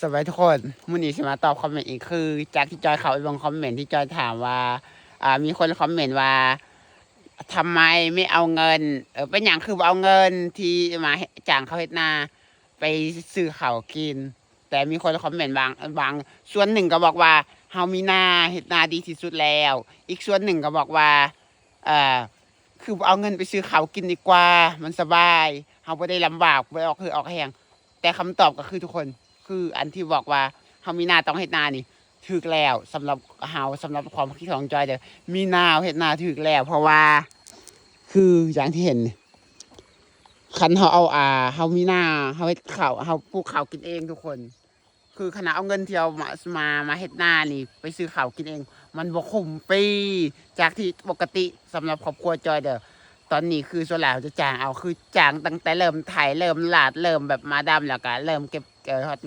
สวัสดีทุกคนมื้อนี้สิมาตอบคอมเมนต์อีกคือจากที่จอยเขาไปลงคอมเมนต์ที่จอยถามว่ามีคนคอมเมนต์ว่าทำไมไม่เอาเงินเป็นอย่างคือเอาเงินที่มาจ้างเขาเฮ็ดนาไปซื้อข้าวกินแต่มีคนคอมเมนต์บางส่วนหนึ่งก็บอกว่าเฮามีนาเฮ็ดนาดีที่สุดแล้วอีกส่วนหนึ่งก็บอกว่าเอ่อคือเอาเงินไปซื้อข้าวกินดีกว่ามันสบายเฮาบ่ได้ลำบากบ่ได้ออกแรงแต่คำตอบก็คือทุกคนคืออันที่บอกว่าเฮามีนาต้องเฮ็ดนานี่ถูกแล้วสำหรับเฮาสำหรับความคิดของจอยเด้อมีนาเฮ็ดนาถูกแล้วเพราะว่าคืออย่างที่เห็นคันเฮาเอาเฮามีนาเฮาเฮ็ดข้าวเฮาปลูกข้าวกินเองทุกคนคือขณะเอาเงินที่เอามาเฮ็ดนานี่ไปซื้อข้าวกินเองมันบ่คุ้มปีจากที่ปกติสำหรับครอบครัวจอยเด้อตอนนี้คือส่วนใหญ่เขาจะจ้างเอาคือจ้างตั้งแต่เริ่มไถเริ่มลาดเริ่มแบบมาดำแล้วก็เริ่มเก็บ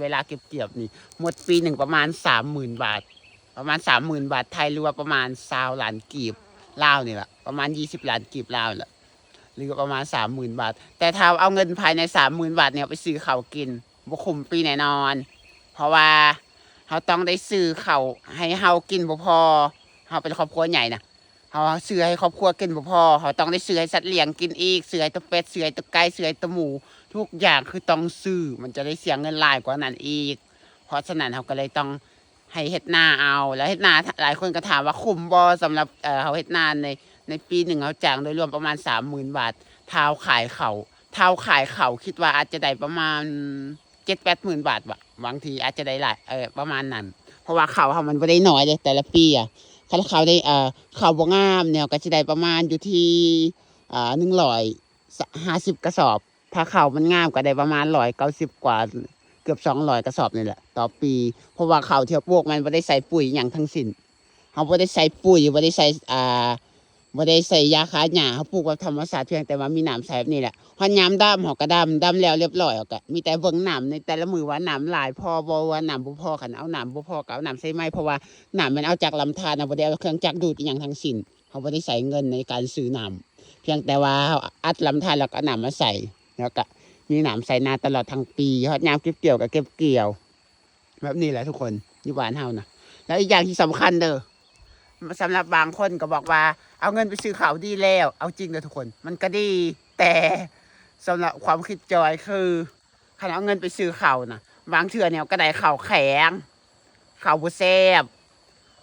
เวลาเก็บเกี่ยวนี่หมดปีหนึ่งประมาณ 30,000 บาทประมาณ 30,000 บาทไทยหรือว่าประมาณ20ล้านกีบลาวนี่แหละประมาณ20ล้านกีบลาวแหละหรือประมาณ 30,000 บาทแต่ถ้าเอาเงินภายใน 30,000 บาทเนี่ยไปซื้อข้าวกินบ่คุ้มปีแน่นอนเพราะว่าเขาต้องได้ซื้อข้าวให้เฮากินบ่พอเฮาเป็นครอบครัวใหญ่นะเขาซื้อให้ครอบครัวกินบ่พอเขาต้องได้ซื้อให้สัตว์เลี้ยงกินอีกซื้อให้ตัวเป็ดซื้อให้ตัวไก่ซื้อให้ตัวหมูทุกอย่างคือต้องซื้อมันจะได้เสียเงินหลายกว่านั้นอีกเพราะฉะนั้นเขาก็เลยต้องให้เฮ็ดนาเอาแล้วเฮ็ดนาหลายคนก็ถามว่าคุ้มบ่สำหรับเขาเฮ็ดนาในปีหนึ่งเขาจ้างโดยรวมประมาณ 30,000 บาทเท้าขายเขาคิดว่าอาจจะได้ประมาณ 7-8 หมื่นบาทบางทีอาจจะได้หลายประมาณนั้นเพราะว่าเขามันไม่ได้น้อยเลยแต่ละปีถ้าเขาได้เขาบ่งามเนี่ยก็จะได้ประมาณอยู่ที่150 กระสอบถ้าเขามันงามก็ได้ประมาณ190 กว่าเกือบ200 กระสอบนี่แหละต่อปีเพราะว่าเขาเที่ยวปลูกมันไม่ได้ใส่ปุ๋ยอย่างทั้งสิ้นเขาไม่ได้ใส่ปุ๋ยไม่ได้ใส่บ่ได้ใส่ยาฆ่าหญ้าเขาปลูกแบบธรรมชาติเพียงแต่ว่ามีน้ำใส่แบบนี้แหละพอยามดำเขาก็ดำแล้วเรียบร้อยก็มีแต่เบิ่งน้ำในแต่ละมือว่าน้ำหลายพอบ่ว่าน้ำบ่พอคันเอาน้ำบ่พอก็เอาน้ำใส่ไม้เพราะว่าน้ำมันเอาจากลำธารบ่ได้เอาเครื่องจักรดูดอีหยังทั้งสิ้นเขาบ่ได้ใส่เงินในการซื้อน้ำเพียงแต่ว่าเขาอัดลำธารแล้วก็เอาน้ำมาใส่แล้วก็มีน้ำใส่นาตลอดทั้งปีฮอดยามเก็บเกี่ยวก็เก็บเกี่ยวแบบนี้แหละทุกคนอยู่บ้านเฮานะแล้วอีกอย่างที่สำคัญเด้อสำหรับบางคนก็บอกว่าเอาเงินไปซื้อข้าวดีแล้วเอาจริงเลยทุกคนมันก็ดีแต่สำหรับความคิดจอยคือขณะเอาเงินไปซื้อข้าวนะบางเทื่อเนี่ยก็ได้ข้าวแข็งข้าวบ่แซ่บ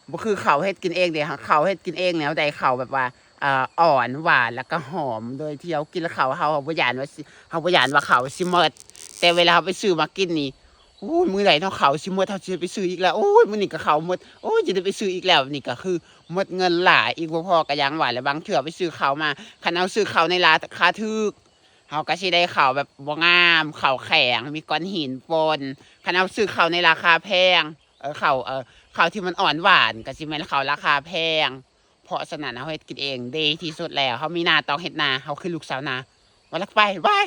บ่คือข้าวเฮ็ดกินเองเด้ข้าวเฮ็ดกินเองแล้วได้ข้าวแบบว่าอ่อนหวานแล้วก็หอมโดยที่เรากินแล้วข้าวเฮาบ่ย้านว่าข้าวสิหมดแต่เวลาเราไปซื้อมากินนี่โอ้ยมื้อใดเนาะข้าวสิหมดเฮาสิไปซื้ออีกแล้วโอ้ยมื้อนี้ก็ข้าวหมดโอ้ยจะได้ไปซื้ออีกแล้วนี่ก็คือหมดเงินหลายอีกบ่พอก็ยังว่าแล้วบางเทื่อไปซื้อข้าวมาคันเอาซื้อข้าวในราคาถูกเฮาก็สิได้ข้าวแบบบ่งามข้าวแข็งมีก้อนหินปนคันเอาซื้อข้าวในราคาแพงข้าวที่มันอ่อนหวานก็สิแม่นข้าวราคาแพงเพราะฉะนั้นเฮาเฮ็ดกินเองดีที่สุดแล้วเฮามีนาต้องเฮ็ดนาเฮาคือลูกสาวนาวันละไปบาย